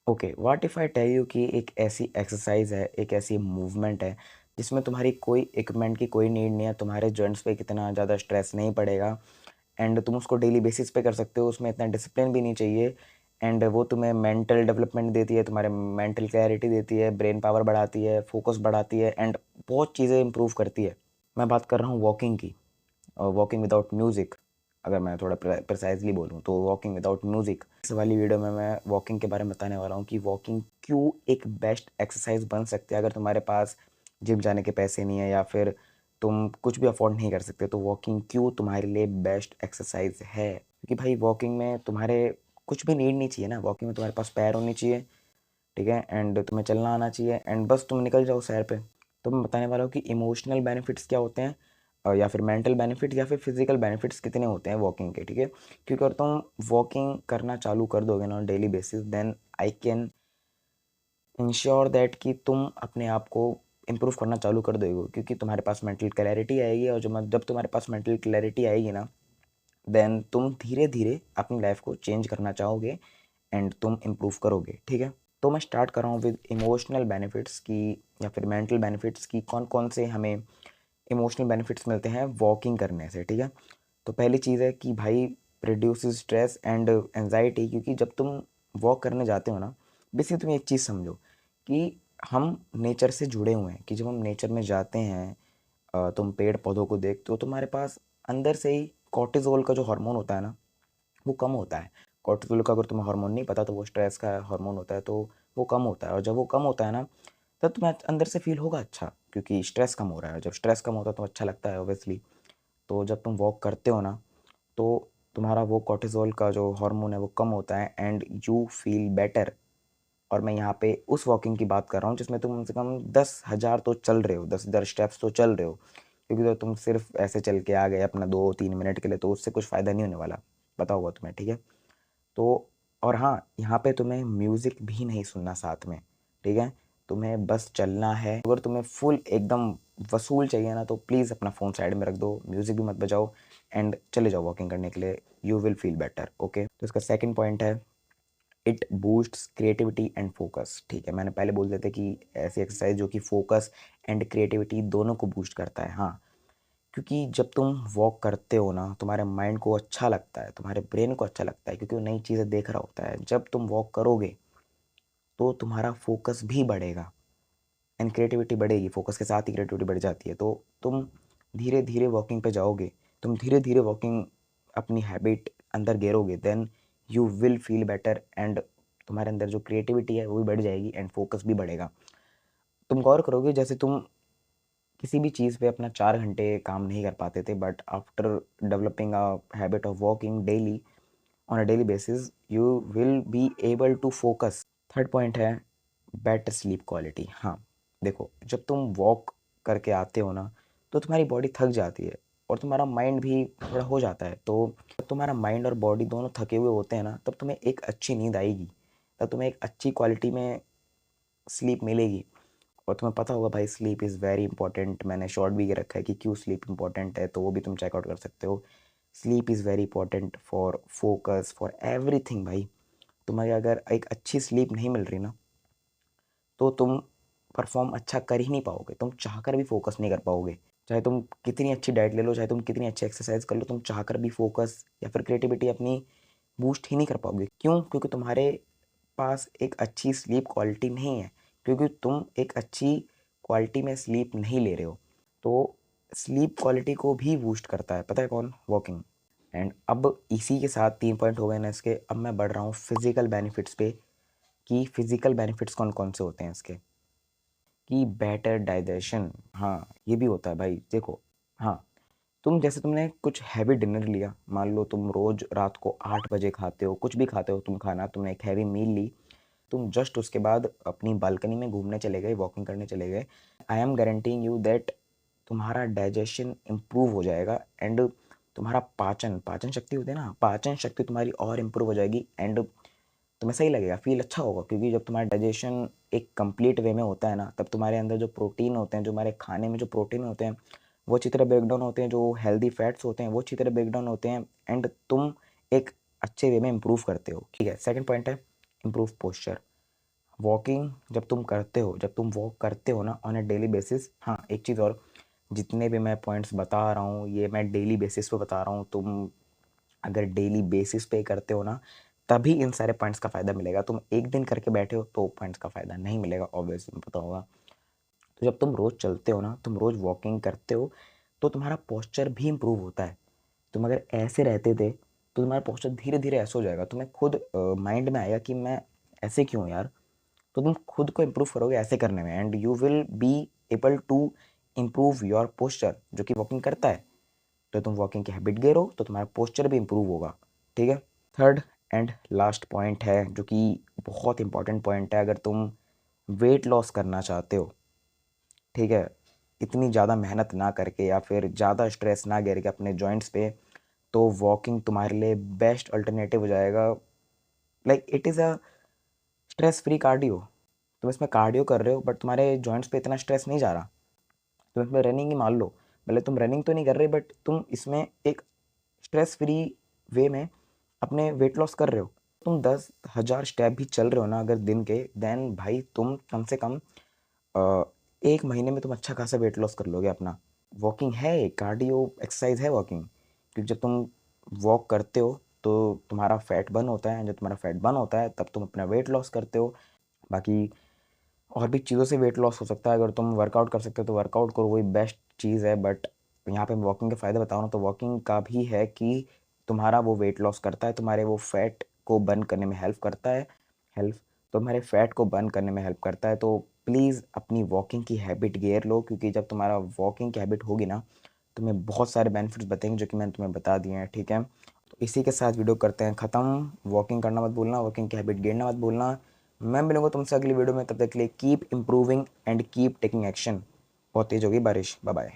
Okay, what if I tell you कि एक ऐसी एक्सरसाइज है, एक ऐसी मूवमेंट है जिसमें तुम्हारी कोई इक्विपमेंट की कोई नीड नहीं है, तुम्हारे जॉइंट्स पे कितना ज़्यादा स्ट्रेस नहीं पड़ेगा एंड तुम उसको डेली बेसिस पे कर सकते हो, उसमें इतना डिसिप्लिन भी नहीं चाहिए एंड वो तुम्हें मेंटल डेवलपमेंट देती है, तुम्हारे मेंटल क्लैरिटी देती है, ब्रेन पावर बढ़ाती है, फोकस बढ़ाती है एंड बहुत चीज़ें इंप्रूव करती है। मैं बात कर रहा हूँ वॉकिंग की, वॉकिंग विदाउट म्यूज़िक। अगर मैं थोड़ा प्रिसाइजली बोलूँ तो वॉकिंग विदाउट म्यूज़िक। इस वाली वीडियो में मैं वॉकिंग के बारे में बताने वाला हूँ कि वॉकिंग क्यों एक बेस्ट एक्सरसाइज बन सकती है। अगर तुम्हारे पास जिम जाने के पैसे नहीं है या फिर तुम कुछ भी अफोर्ड नहीं कर सकते तो वॉकिंग क्यों तुम्हारे लिए बेस्ट एक्सरसाइज है। क्योंकि भाई वॉकिंग में तुम्हारे कुछ भी नीड नहीं चाहिए ना, वॉकिंग में तुम्हारे पास पैर होनी चाहिए, ठीक है, एंड तुम्हें चलना आना चाहिए एंड बस तुम निकल जाओ सैर पे। तो मैं बताने वाला हूँ कि इमोशनल बेनिफिट्स क्या होते हैं, या फिर मेंटल बेनिफिट या फिर फिजिकल बेनिफिट्स कितने होते हैं वॉकिंग के, ठीक है। क्योंकि अगर तुम वॉकिंग करना चालू कर दोगे ना daily basis, then I can ensure that कि तुम अपने आप को इम्प्रूव करना चालू कर दोगे, क्योंकि तुम्हारे पास मेंटल क्लैरिटी आएगी और जब तुम्हारे पास मेंटल क्लैरिटी आएगी ना, देन तुम धीरे धीरे अपनी लाइफ को चेंज करना चाहोगे एंड तुम इम्प्रूव करोगे, ठीक है। तो मैं स्टार्ट कर रहा हूँ विद इमोशनल बेनिफिट्स की या फिर मेंटल बेनिफिट्स की, कौन कौन से हमें इमोशनल बेनिफिट्स मिलते हैं वॉकिंग करने से, ठीक है। तो पहली चीज़ है कि भाई रिड्यूस स्ट्रेस एंड एंजाइटी, क्योंकि जब तुम वॉक करने जाते हो ना, बेसिकली तुम एक चीज़ समझो कि हम नेचर से जुड़े हुए हैं, कि जब हम नेचर में जाते हैं, तुम पेड़ पौधों को देखते हो, तुम्हारे पास अंदर से ही कॉर्टिजोल का जो हार्मोन होता है ना, वो कम होता है। कॉर्टिसोल का अगर तुम्हें हार्मोन नहीं पता तो वो स्ट्रेस का हार्मोन होता है, तो वो कम होता है और जब वो कम होता है ना, तब तुम्हें अंदर से फील होगा अच्छा, क्योंकि स्ट्रेस कम हो रहा है। जब स्ट्रेस कम होता है तो अच्छा लगता है ऑब्वियसली। तो जब तुम वॉक करते हो ना, तो तुम्हारा वो कॉर्टिसोल का जो हार्मोन है वो कम होता है एंड यू फील बेटर। और मैं यहाँ पे उस वॉकिंग की बात कर रहा हूँ जिसमें तुम कम से कम 10,000 तो चल रहे हो, 10,000 स्टेप्स तो चल रहे हो। क्योंकि तो तुम सिर्फ ऐसे चल के आ गए अपना 2-3 मिनट के लिए, तो उससे कुछ फ़ायदा नहीं होने वाला, पता होगा तुम्हें, ठीक है। तो और हाँ, यहाँ पे तुम्हें म्यूज़िक भी नहीं सुनना साथ में, ठीक है। तुम्हें बस चलना है। अगर तुम्हें फुल एकदम वसूल चाहिए ना, तो प्लीज़ अपना फ़ोन साइड में रख दो, म्यूज़िक भी मत बजाओ एंड चले जाओ वॉकिंग करने के लिए। You will feel better, okay. तो इसका सेकंड पॉइंट है, it boosts creativity and focus, ठीक है। मैंने पहले बोल दिया था कि ऐसी एक्सरसाइज जो कि फोकस एंड क्रिएटिविटी दोनों को बूस्ट करता है, हाँ। क्योंकि जब तुम वॉक करते हो ना, तुम्हारे माइंड को अच्छा लगता है, तुम्हारे ब्रेन को अच्छा लगता है, क्योंकि वो नई चीज़ें देख रहा होता है। जब तुम वॉक करोगे तो तुम्हारा फोकस भी बढ़ेगा एंड क्रिएटिविटी बढ़ेगी, फोकस के साथ ही क्रिएटिविटी बढ़ जाती है। तो तुम धीरे धीरे वॉकिंग पे जाओगे, तुम धीरे धीरे वॉकिंग अपनी हैबिट अंदर गेरोगे, then you will feel better and तुम्हारे अंदर जो क्रिएटिविटी है वो भी बढ़ जाएगी एंड फोकस भी बढ़ेगा। तुम गौर करोगे, जैसे तुम किसी भी चीज़ पे अपना 4 घंटे काम नहीं कर पाते थे, but after developing a habit of walking daily on a daily basis, you will be able to focus. Third point है बेटर स्लीप क्वालिटी। हाँ, देखो, जब तुम वॉक करके आते हो ना, तो तुम्हारी बॉडी थक जाती है और तुम्हारा माइंड भी थोड़ा हो जाता है। तो जब तुम्हारा माइंड और बॉडी दोनों थके हुए होते हैं ना, तब तुम्हें एक अच्छी नींद आएगी, तब तुम्हें एक अच्छी क्वालिटी में स्लीप मिलेगी। और तुम्हें पता होगा भाई, स्लीप इज़ वेरी इंपॉर्टेंट। मैंने शॉर्ट भी रखा है कि क्यों स्लीप इंपॉर्टेंट है, तो वो भी तुम चेकआउट कर सकते हो। Sleep is very important for focus, for everything भाई। तुम्हें अगर एक अच्छी स्लीप नहीं मिल रही ना, तो तुम परफॉर्म अच्छा कर ही नहीं पाओगे, तुम चाहकर भी फोकस नहीं कर पाओगे। चाहे तुम कितनी अच्छी डाइट ले लो, चाहे तुम कितनी अच्छी एक्सरसाइज कर लो, तुम चाहकर भी फोकस या फिर क्रिएटिविटी अपनी बूस्ट ही नहीं कर पाओगे। क्यों? क्योंकि तुम्हारे पास एक अच्छी स्लीप क्वालिटी नहीं है, क्योंकि तुम एक अच्छी क्वालिटी में स्लीप नहीं ले रहे हो। तो स्लीप क्वालिटी को भी बूस्ट करता है, पता है कौन? वॉकिंग। एंड अब इसी के साथ 3 पॉइंट हो गए ना इसके, अब मैं बढ़ रहा हूँ फिजिकल बेनिफिट्स पे, कि फिजिकल बेनिफिट्स कौन कौन से होते हैं इसके। कि बेटर डाइजेशन, हाँ, ये भी होता है भाई। देखो, हाँ, तुमने कुछ हैवी डिनर लिया, मान लो तुम रोज रात को 8 बजे खाते हो, कुछ भी खाते हो तुम खाना, तुमने एक हैवी मील ली, तुम जस्ट उसके बाद अपनी बालकनी में घूमने चले गए, वॉकिंग करने चले गए, I am guaranteeing you that तुम्हारा डाइजेशन इम्प्रूव हो जाएगा एंड तुम्हारा पाचन पाचन शक्ति होती है ना, पाचन शक्ति तुम्हारी और इम्प्रूव हो जाएगी एंड तुम्हें सही लगेगा, फील अच्छा होगा। क्योंकि जब तुम्हारा डाइजेशन एक कंप्लीट वे में होता है ना, तब तुम्हारे अंदर जो प्रोटीन होते हैं, जो हमारे खाने में जो प्रोटीन होते हैं, वो अच्छी तरह ब्रेक डाउन होते हैं, जो हेल्दी फैट्स होते हैं वो अच्छी तरह ब्रेक डाउन होते हैं एंड तुम एक अच्छे वे में इंप्रूव करते हो, ठीक है। सेकंड पॉइंट है इम्प्रूव पोस्चर। वॉकिंग जब तुम करते हो, जब तुम वॉक करते हो ना ऑन अ डेली बेसिस, हाँ एक चीज़ और, जितने भी मैं पॉइंट्स बता रहा हूँ ये मैं डेली बेसिस पे बता रहा हूँ। तुम अगर डेली बेसिस पे करते हो ना तभी इन सारे पॉइंट्स का फ़ायदा मिलेगा। तुम एक दिन करके बैठे हो तो पॉइंट्स का फ़ायदा नहीं मिलेगा, ऑब्वियसली पता होगा। तो जब तुम रोज़ चलते हो ना, तुम रोज़ वॉकिंग करते हो तो तुम्हारा पोस्चर भी इम्प्रूव होता है। तुम अगर ऐसे रहते थे तो तुम्हारा पोस्चर धीरे धीरे ऐसे हो जाएगा, तुम्हें खुद माइंड में आएगा कि मैं ऐसे क्यों यार, तो तुम खुद को इम्प्रूव करोगे ऐसे करने में, and you will be able to improve your posture, जो कि वॉकिंग करता है। तो तुम वॉकिंग की हैबिट गेरो तो तुम्हारा पोस्चर भी इम्प्रूव होगा। ठीक है। थर्ड एंड लास्ट पॉइंट है जो कि बहुत इंपॉर्टेंट पॉइंट है, अगर तुम वेट लॉस करना चाहते हो, ठीक है, इतनी ज़्यादा मेहनत ना करके या फिर ज़्यादा स्ट्रेस ना गिर के अपने जॉइंट्स पे, तो वॉकिंग तुम्हारे लिए बेस्ट अल्टरनेटिव हो जाएगा। Like it is a stress free cardio. तुम इसमें कार्डियो कर रहे हो बट तुम्हारे जॉइंट्स पे इतना स्ट्रेस नहीं जा रहा। तुम इसमें रनिंग ही मान लो, भले तुम रनिंग तो नहीं कर रहे बट तुम इसमें एक स्ट्रेस फ्री वे में अपने वेट लॉस कर रहे हो। तुम 10,000 स्टेप भी चल रहे हो ना अगर दिन के, देन भाई तुम कम से कम अ, एक महीने में तुम अच्छा खासा वेट लॉस कर लोगे अपना। वॉकिंग है एक कार्डियो एक्सरसाइज है वॉकिंग, क्योंकि जब तुम वॉक करते हो तो तुम्हारा फैट बर्न होता है, जब तुम्हारा फैट बर्न होता है तब तुम अपना वेट लॉस करते हो। बाकी और भी चीज़ों से वेट लॉस हो सकता है, अगर तुम वर्कआउट कर सकते हो तो वर्कआउट करो, वही बेस्ट चीज़ है। बट यहाँ पे वॉकिंग के फ़ायदे बताओ ना, तो वॉकिंग का भी है कि तुम्हारा वो वेट लॉस करता है, तुम्हारे वो फैट को बर्न करने में हेल्प करता है, हेल्प तुम्हारे फैट को बर्न करने में हेल्प करता है। तो प्लीज़ अपनी वॉकिंग की हैबिट गेर लो, क्योंकि जब तुम्हारा वॉकिंग की हैबिट होगी ना तुम्हें बहुत सारे बेनिफिट्स बताएंगे जो कि मैंने तुम्हें बता दिए हैं। ठीक है, तो इसी के साथ वीडियो करते हैं ख़त्म। वॉकिंग करना मत भूलना, वॉकिंग की हैबिट गिरना मत भूलना। मैं मिलूंगा तुमसे अगली वीडियो में, तब तक के लिए keep improving and keep taking action. बहुत तेज़ होगी बारिश, बाय बाय।